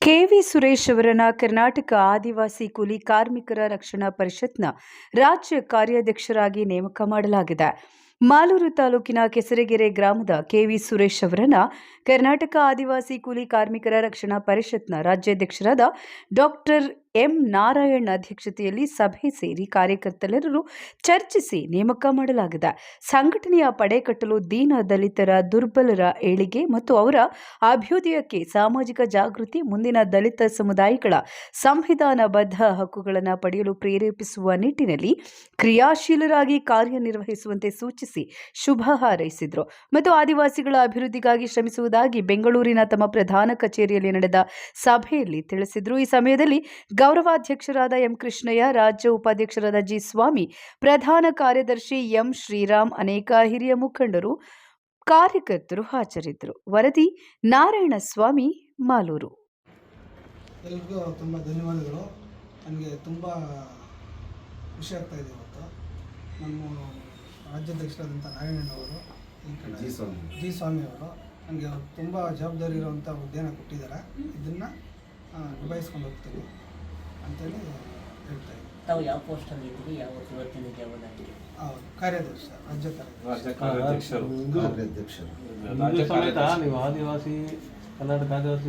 KV Suresh ಅವರನ್ನ ಕರ್ನಾಟಕ ಆದಿವಾಸಿ ಕೂಲಿ ಕಾರ್ಮಿಕರ ರಕ್ಷಣಾ ಪರಿಷತ್ನ ರಾಜ್ಯ ಕಾರ್ಯಾಧ್ಯಕ್ಷರಾಗಿ ನೇಮಕ ಮಾಡಲಾಗಿದೆ. ಮಾಲೂರು ತಾಲೂಕಿನ ಕೆಸರೆಗೆರೆ ಗ್ರಾಮದ ಕೆವಿ ಸುರೇಶ್ ಅವರನ್ನ ಕರ್ನಾಟಕ ಆದಿವಾಸಿ ಕೂಲಿ ಕಾರ್ಮಿಕರ ರಕ್ಷಣಾ ಪರಿಷತ್ನ ರಾಜ್ಯಾಧ್ಯಕ್ಷರಾದ ಡಾಕ್ಟರ್ ಎಂ ನಾರಾಯಣ್ ಅಧ್ಯಕ್ಷತೆಯಲ್ಲಿ ಸಭೆ ಸೇರಿ ಕಾರ್ಯಕರ್ತರೆಲ್ಲರೂ ಚರ್ಚಿಸಿ ನೇಮಕ ಮಾಡಲಾಗಿದೆ. ಸಂಘಟನೆಯ ಪಡೆ ಕಟ್ಟಲು ದೀನ ದಲಿತರ ದುರ್ಬಲರ ಏಳಿಗೆ ಮತ್ತು ಅವರ ಅಭ್ಯುದಯಕ್ಕೆ ಸಾಮಾಜಿಕ ಜಾಗೃತಿ, ಮುಂದಿನ ದಲಿತ ಸಮುದಾಯಗಳ ಸಂವಿಧಾನಬದ್ಧ ಹಕ್ಕುಗಳನ್ನು ಪಡೆಯಲು ಪ್ರೇರೇಪಿಸುವ ನಿಟ್ಟಿನಲ್ಲಿ ಕ್ರಿಯಾಶೀಲರಾಗಿ ಕಾರ್ಯನಿರ್ವಹಿಸುವಂತೆ ಸೂಚಿಸಿ ಶುಭ ಹಾರೈಸಿದರು ಮತ್ತು ಆದಿವಾಸಿಗಳ ಅಭಿವೃದ್ಧಿಗಾಗಿ ಶ್ರಮಿಸುವುದಾಗಿ ಬೆಂಗಳೂರಿನ ತಮ್ಮ ಪ್ರಧಾನ ಕಚೇರಿಯಲ್ಲಿ ನಡೆದ ಸಭೆಯಲ್ಲಿ ತಿಳಿಸಿದರು. ಈ ಸಮಯದಲ್ಲಿ ಗೌರವಾಧ್ಯಕ್ಷರಾದ ಎಂ ಕೃಷ್ಣಯ್ಯ, ರಾಜ್ಯ ಉಪಾಧ್ಯಕ್ಷರಾದ ಜಿ ಸ್ವಾಮಿ, ಪ್ರಧಾನ ಕಾರ್ಯದರ್ಶಿ ಎಂ ಶ್ರೀರಾಮ್, ಅನೇಕ ಹಿರಿಯ ಮುಖಂಡರು, ಕಾರ್ಯಕರ್ತರು ಹಾಜರಿದ್ದರು. ವರದಿ ನಾರಾಯಣಸ್ವಾಮಿ, ಮಾಲೂರು. ಎಲ್ಲರಿಗೂ ತುಂಬ ಧನ್ಯವಾದಗಳು. ನನಗೆ ತುಂಬ ಖುಷಿ ಆಗ್ತಾ ಇದೆ. ಇವತ್ತು ನಮ್ಮ ರಾಜ್ಯಾಧ್ಯಕ್ಷರಾದಂಥ ನಾರಾಯಣನವರು, ಈ ಕಡೆ ಜಿ ಸ್ವಾಮಿ ಅವರು ನನಗೆ ತುಂಬ ಜವಾಬ್ದಾರಿ ಇರುವಂಥ ಹುದ್ದೆನ ಕೊಟ್ಟಿದ್ದಾರೆ. ಇದನ್ನು ನಿಭಾಯಿಸ್ಕೊಂಡು ಹೋಗ್ತೀನಿ ಅಂತೇಳಿ ಹೇಳ್ತಾ ಇದ್ದೀನಿ. ತಾವು ಯಾವ ಪೋಸ್ಟಲ್ಲಿ ಇದ್ದೀರಿ? ಯಾವ ಇವತ್ತಿನ ಜವಾಬ್ದಾರಿ? ಹೌದು, ಕಾರ್ಯಾಧ್ಯಕ್ಷ, ರಾಜ್ಯ ಕಾರ್ಯಾಧ್ಯಕ್ಷರು. ನೀವು ಆದಿವಾಸಿ ಕರ್ನಾಟಕ ಆದಿವಾಸಿ